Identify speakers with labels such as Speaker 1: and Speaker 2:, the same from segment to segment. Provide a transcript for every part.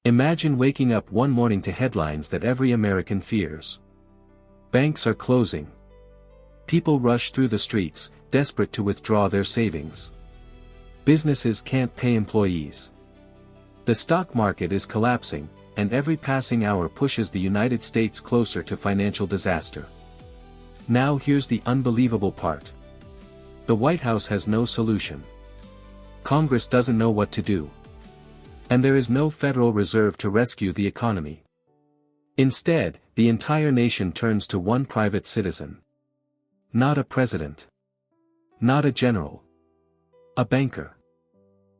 Speaker 1: Imagine waking up one morning to headlines that every American fears. Banks are closing. People rush through the streets, desperate to withdraw their savings. Businesses can't pay employees. The stock market is collapsing, and every passing hour pushes the United States closer to financial disaster. Now here's the unbelievable part. The White House has no solution. Congress doesn't know what to do. And there is no Federal Reserve to rescue the economy. Instead, the entire nation turns to one private citizen. Not a president. Not a general. A banker.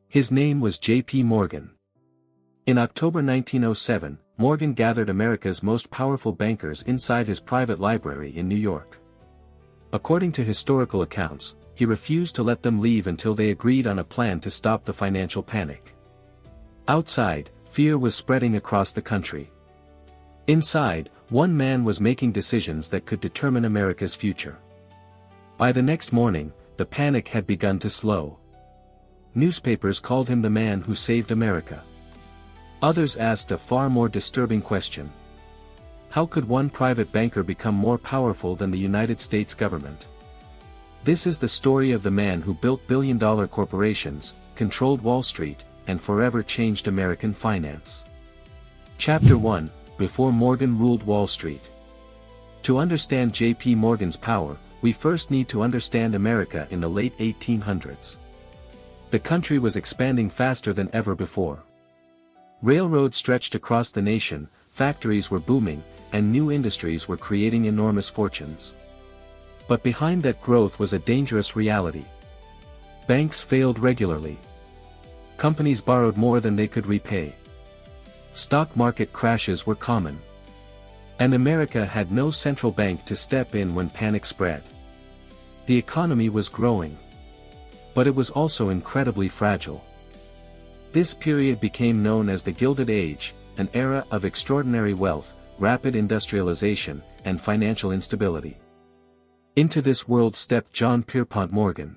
Speaker 1: His name was J.P. Morgan. In October 1907, Morgan gathered America's most powerful bankers inside his private library in New York. According to historical accounts, he refused to let them leave until they agreed on a plan to stop the financial panic. Outside, fear was spreading across the country. Inside, one man was making decisions that could determine America's future. By the next morning, the panic had begun to slow. Newspapers called him the man who saved America. Others asked a far more disturbing question. How could one private banker become more powerful than the United States government? This is the story of the man who built billion-dollar corporations, controlled Wall Street, and forever changed American finance. Chapter 1: Before Morgan Ruled Wall Street. To understand J.P. Morgan's power, we first need to understand America in the late 1800s. The country was expanding faster than ever before. Railroads stretched across the nation, factories were booming, and new industries were creating enormous fortunes. But behind that growth was a dangerous reality. Banks failed regularly. Companies borrowed more than they could repay. Stock market crashes were common. And America had no central bank to step in when panic spread. The economy was growing. But it was also incredibly fragile. This period became known as the Gilded Age, an era of extraordinary wealth, rapid industrialization, and financial instability. Into this world stepped John Pierpont Morgan.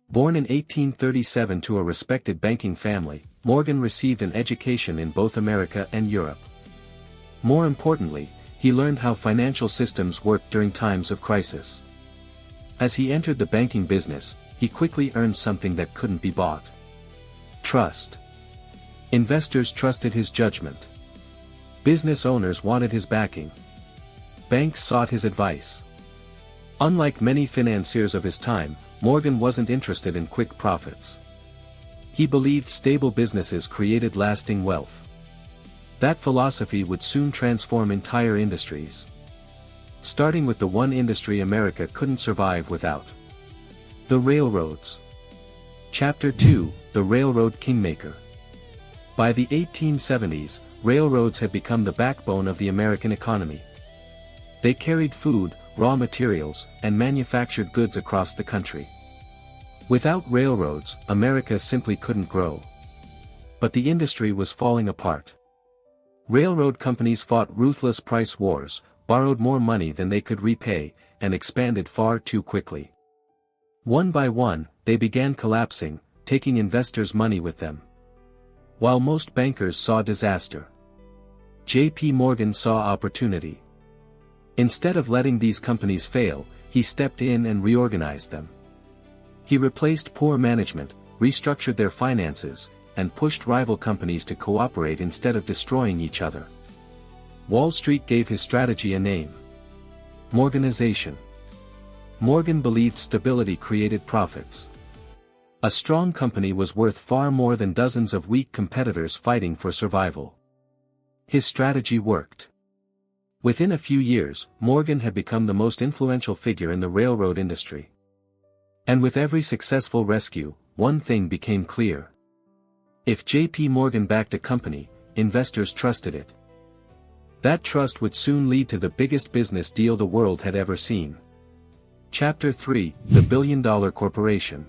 Speaker 1: Born in 1837 to a respected banking family, Morgan received an education in both America and Europe. More importantly, he learned how financial systems worked during times of crisis. As he entered the banking business, he quickly earned something that couldn't be bought. Trust. Investors trusted his judgment. Business owners wanted his backing. Banks sought his advice. Unlike many financiers of his time, Morgan wasn't interested in quick profits. He believed stable businesses created lasting wealth. That philosophy would soon transform entire industries. Starting with the one industry America couldn't survive without: the railroads. Chapter 2: The Railroad Kingmaker. By the 1870s, railroads had become the backbone of the American economy. They carried food, raw materials, and manufactured goods across the country. Without railroads, America simply couldn't grow. But the industry was falling apart. Railroad companies fought ruthless price wars, borrowed more money than they could repay, and expanded far too quickly. One by one, they began collapsing, taking investors' money with them. While most bankers saw disaster, J.P. Morgan saw opportunity. Instead of letting these companies fail, he stepped in and reorganized them. He replaced poor management, restructured their finances, and pushed rival companies to cooperate instead of destroying each other. Wall Street gave his strategy a name: Morganization. Morgan believed stability created profits. A strong company was worth far more than dozens of weak competitors fighting for survival. His strategy worked. Within a few years, Morgan had become the most influential figure in the railroad industry. And with every successful rescue, one thing became clear. If J.P. Morgan backed a company, investors trusted it. That trust would soon lead to the biggest business deal the world had ever seen. Chapter 3: The Billion-Dollar Corporation.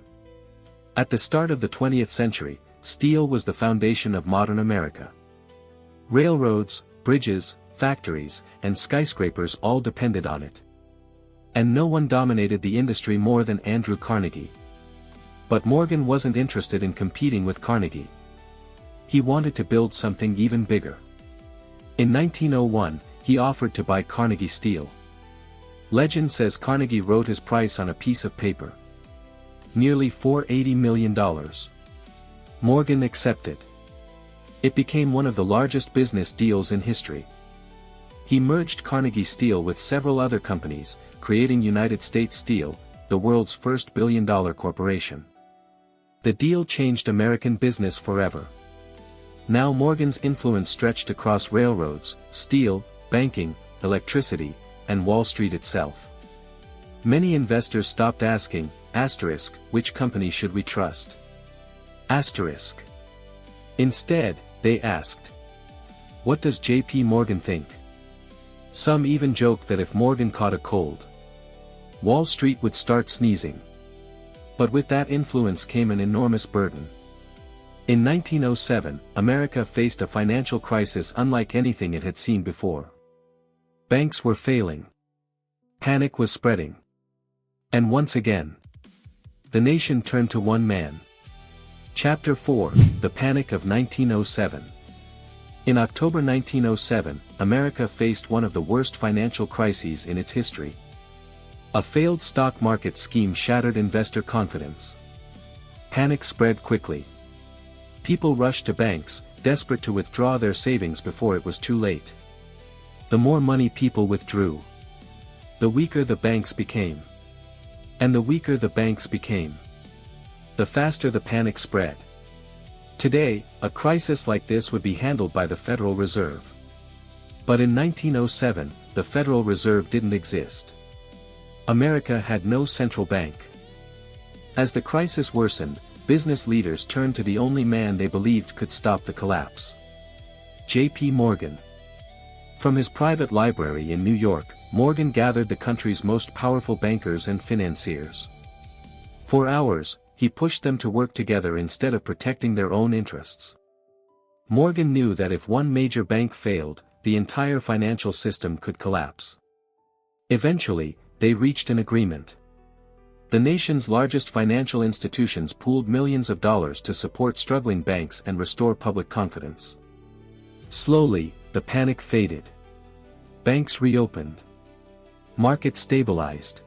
Speaker 1: At the start of the 20th century, steel was the foundation of modern America. Railroads, bridges, factories, and skyscrapers all depended on it. And no one dominated the industry more than Andrew Carnegie. But Morgan wasn't interested in competing with Carnegie. He wanted to build something even bigger. In 1901, he offered to buy Carnegie Steel. Legend says Carnegie wrote his price on a piece of paper. Nearly $480 million. Morgan accepted. It became one of the largest business deals in history. He merged Carnegie Steel with several other companies, creating United States Steel, the world's first billion-dollar corporation. The deal changed American business forever. Now Morgan's influence stretched across railroads, steel, banking, electricity, and Wall Street itself. Many investors stopped asking, which company should we trust? Instead, they asked, what does J.P. Morgan think? Some even joked that if Morgan caught a cold, Wall Street would start sneezing. But with that influence came an enormous burden. In 1907, America faced a financial crisis unlike anything it had seen before. Banks were failing. Panic was spreading. And once again, the nation turned to one man. Chapter 4, The Panic of 1907. In October 1907, America faced one of the worst financial crises in its history. A failed stock market scheme shattered investor confidence. Panic spread quickly. People rushed to banks, desperate to withdraw their savings before it was too late. The more money people withdrew, the weaker the banks became. And the weaker the banks became, the faster the panic spread. Today, a crisis like this would be handled by the Federal Reserve. But in 1907, the Federal Reserve didn't exist. America had no central bank. As the crisis worsened, business leaders turned to the only man they believed could stop the collapse. J.P. Morgan. From his private library in New York, Morgan gathered the country's most powerful bankers and financiers. For hours, he pushed them to work together instead of protecting their own interests. Morgan knew that if one major bank failed, the entire financial system could collapse. Eventually, they reached an agreement. The nation's largest financial institutions pooled millions of dollars to support struggling banks and restore public confidence. Slowly, the panic faded. Banks reopened. Markets stabilized.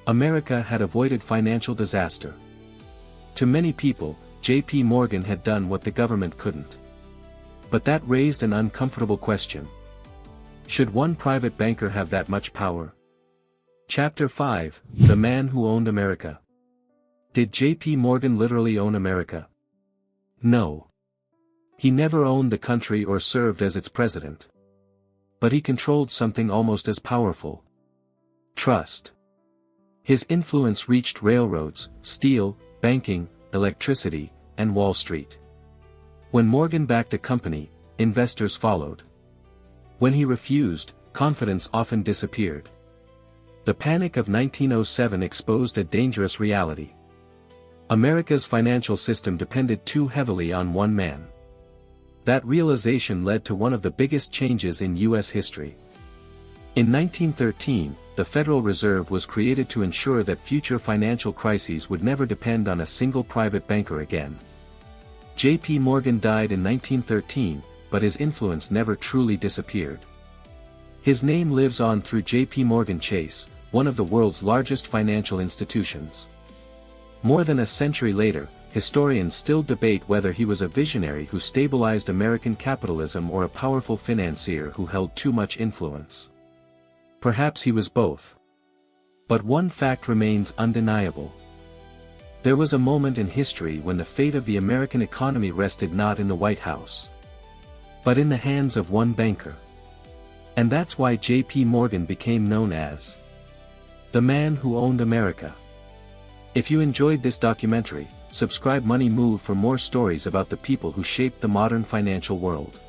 Speaker 1: America had avoided financial disaster. To many people, J.P. Morgan had done what the government couldn't. But that raised an uncomfortable question. Should one private banker have that much power? Chapter 5, The Man Who Owned America. Did J.P. Morgan literally own America? No. He never owned the country or served as its president. But he controlled something almost as powerful. Trust. His influence reached railroads, steel, banking, electricity, and Wall Street. When Morgan backed a company, investors followed. When he refused, confidence often disappeared. The Panic of 1907 exposed a dangerous reality. America's financial system depended too heavily on one man. That realization led to one of the biggest changes in U.S. history. In 1913, the Federal Reserve was created to ensure that future financial crises would never depend on a single private banker again. J.P. Morgan died in 1913, but his influence never truly disappeared. His name lives on through J.P. Morgan Chase, one of the world's largest financial institutions. More than a century later, historians still debate whether he was a visionary who stabilized American capitalism or a powerful financier who held too much influence. Perhaps he was both. But one fact remains undeniable. There was a moment in history when the fate of the American economy rested not in the White House, but in the hands of one banker. And that's why J.P. Morgan became known as the man who owned America. If you enjoyed this documentary, subscribe Money Move for more stories about the people who shaped the modern financial world.